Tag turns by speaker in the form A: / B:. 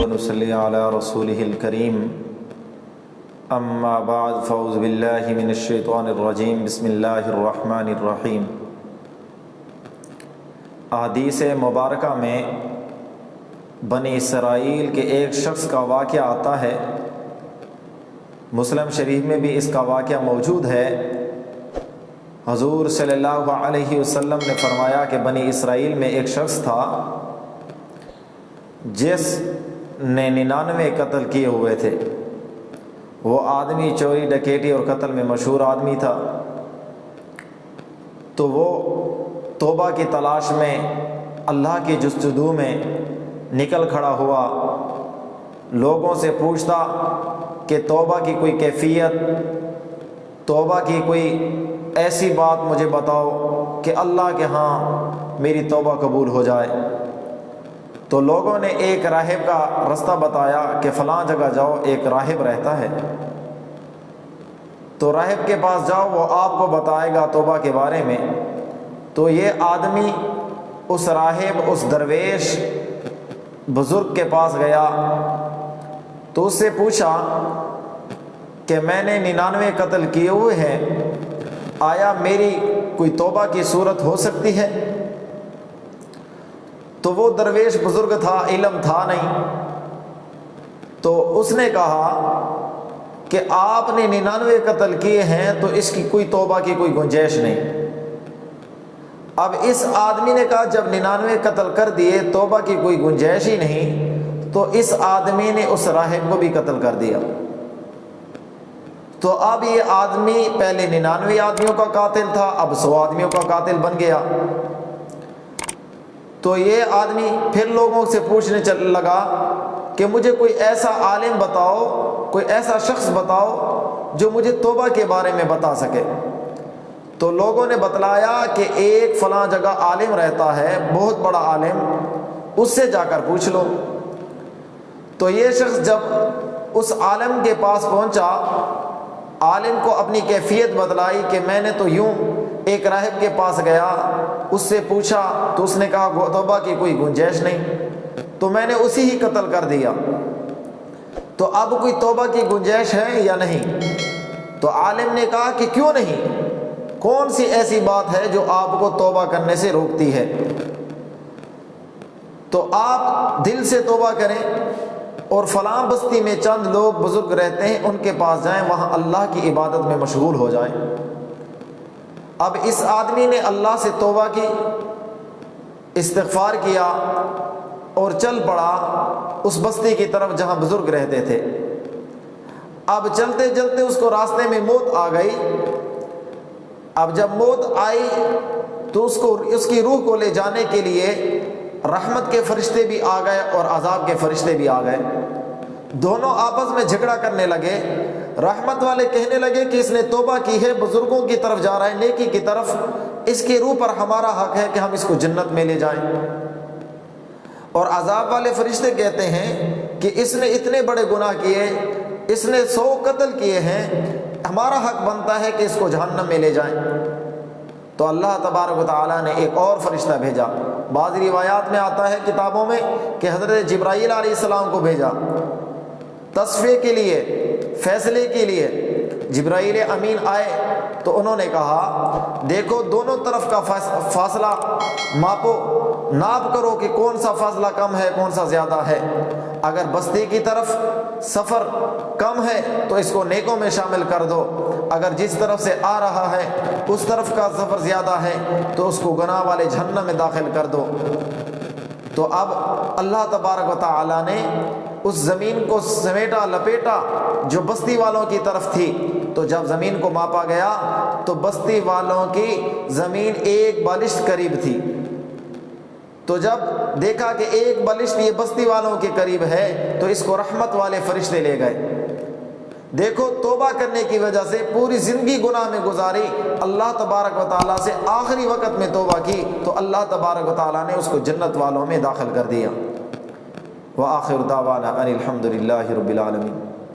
A: ونصلي على رسوله الكريم اما بعد فاعوذ باللہ من الشیطان الرجیم بسم اللہ الرحمن الرحیم۔ احادیث مبارکہ میں بنی اسرائیل کے ایک شخص کا واقعہ آتا ہے، مسلم شریف میں بھی اس کا واقعہ موجود ہے۔ حضور صلی اللہ علیہ وسلم نے فرمایا کہ بنی اسرائیل میں ایک شخص تھا جس نے 99 قتل کیے ہوئے تھے۔ وہ آدمی چوری ڈکیٹی اور قتل میں مشہور آدمی تھا، تو وہ توبہ کی تلاش میں اللہ کی جستجو میں نکل کھڑا ہوا، لوگوں سے پوچھتا کہ توبہ کی کوئی کیفیت، توبہ کی کوئی ایسی بات مجھے بتاؤ کہ اللہ کے ہاں میری توبہ قبول ہو جائے۔ تو لوگوں نے ایک راہب کا رستہ بتایا کہ فلاں جگہ جاؤ، ایک راہب رہتا ہے، تو راہب کے پاس جاؤ، وہ آپ کو بتائے گا توبہ کے بارے میں۔ تو یہ آدمی اس راہب، اس درویش بزرگ کے پاس گیا تو اس سے پوچھا کہ میں نے 99 قتل کیے ہوئے ہیں، آیا میری کوئی توبہ کی صورت ہو سکتی ہے؟ تو وہ درویش بزرگ تھا، علم تھا نہیں، تو اس نے کہا کہ آپ نے 99 قتل کیے ہیں تو اس کی کوئی توبہ کی کوئی گنجائش نہیں۔ اب اس آدمی نے کہا جب 99 قتل کر دیے، توبہ کی کوئی گنجائش ہی نہیں، تو اس آدمی نے اس راہب کو بھی قتل کر دیا۔ تو اب یہ آدمی پہلے 99 آدمیوں کا قاتل تھا، اب 100 آدمیوں کا قاتل بن گیا۔ تو یہ آدمی پھر لوگوں سے پوچھنے لگا کہ مجھے کوئی ایسا عالم بتاؤ، کوئی ایسا شخص بتاؤ جو مجھے توبہ کے بارے میں بتا سکے۔ تو لوگوں نے بتلایا کہ ایک فلاں جگہ عالم رہتا ہے، بہت بڑا عالم، اس سے جا کر پوچھ لو۔ تو یہ شخص جب اس عالم کے پاس پہنچا، عالم کو اپنی کیفیت بتلائی کہ میں نے تو یوں ایک راہب کے پاس گیا، اس سے پوچھا تو اس نے کہا توبہ کی کوئی گنجائش نہیں، تو میں نے اسی ہی قتل کر دیا، تو اب کوئی توبہ کی گنجائش ہے یا نہیں؟ تو عالم نے کہا کہ کیوں نہیں، کون سی ایسی بات ہے جو آپ کو توبہ کرنے سے روکتی ہے؟ تو آپ دل سے توبہ کریں اور فلاں بستی میں چند لوگ بزرگ رہتے ہیں، ان کے پاس جائیں، وہاں اللہ کی عبادت میں مشغول ہو جائیں۔ اب اس آدمی نے اللہ سے توبہ کی، استغفار کیا اور چل پڑا اس بستی کی طرف جہاں بزرگ رہتے تھے۔ اب چلتے چلتے اس کو راستے میں موت آ گئی۔ اب جب موت آئی تو اس کی روح کو لے جانے کے لیے رحمت کے فرشتے بھی آ گئے اور عذاب کے فرشتے بھی آ گئے، دونوں آپس میں جھگڑا کرنے لگے۔ رحمت والے کہنے لگے کہ اس نے توبہ کی ہے، بزرگوں کی طرف جا رہا ہے، نیکی کی طرف، اس کی روح پر ہمارا حق ہے کہ ہم اس کو جنت میں لے جائیں۔ اور عذاب والے فرشتے کہتے ہیں کہ اس نے اتنے بڑے گناہ کیے، اس نے 100 قتل کیے ہیں، ہمارا حق بنتا ہے کہ اس کو جہنم میں لے جائیں۔ تو اللہ تبارک و تعالیٰ نے ایک اور فرشتہ بھیجا۔ بعض روایات میں آتا ہے کتابوں میں کہ حضرت جبرائیل علیہ السلام کو بھیجا تصفیے کے لیے، فیصلے کے لیے۔ جبرائیل امین آئے تو انہوں نے کہا دیکھو دونوں طرف کا فاصلہ ماپو، ناپ کرو کہ کون سا فاصلہ کم ہے، کون سا زیادہ ہے۔ اگر بستی کی طرف سفر کم ہے تو اس کو نیکوں میں شامل کر دو، اگر جس طرف سے آ رہا ہے اس طرف کا سفر زیادہ ہے تو اس کو گناہ والے جہنم میں داخل کر دو۔ تو اب اللہ تبارک و تعالیٰ نے اس زمین کو سمیٹا، لپیٹا جو بستی والوں کی طرف تھی۔ تو جب زمین کو ماپا گیا تو بستی والوں کی زمین ایک بالشت قریب تھی۔ تو جب دیکھا کہ ایک بالشت یہ بستی والوں کے قریب ہے تو اس کو رحمت والے فرشتے لے گئے۔ دیکھو توبہ کرنے کی وجہ سے پوری زندگی گناہ میں گزاری، اللہ تبارک و تعالیٰ سے آخری وقت میں توبہ کی تو اللہ تبارک و تعالیٰ نے اس کو جنت والوں میں داخل کر دیا۔ وآخر دعوانا ان الحمد للہ رب العالمین۔